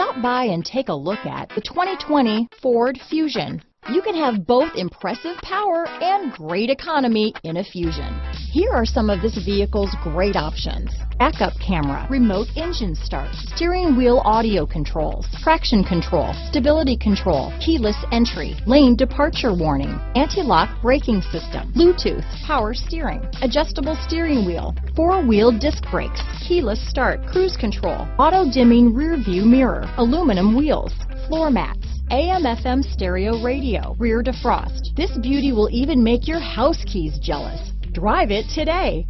Stop by and take a look at the 2020 Ford Fusion. You can have both impressive power and great economy in a Fusion. Here are some of this vehicle's great options: backup camera, remote engine start, steering wheel audio controls, traction control, stability control, keyless entry, lane departure warning, anti-lock braking system, Bluetooth, power steering, adjustable steering wheel, four-wheel disc brakes, keyless start, cruise control, auto-dimming rear view mirror, aluminum wheels, floor mats, AM/FM stereo radio, rear defrost. This beauty will even make your house keys jealous. Drive it today.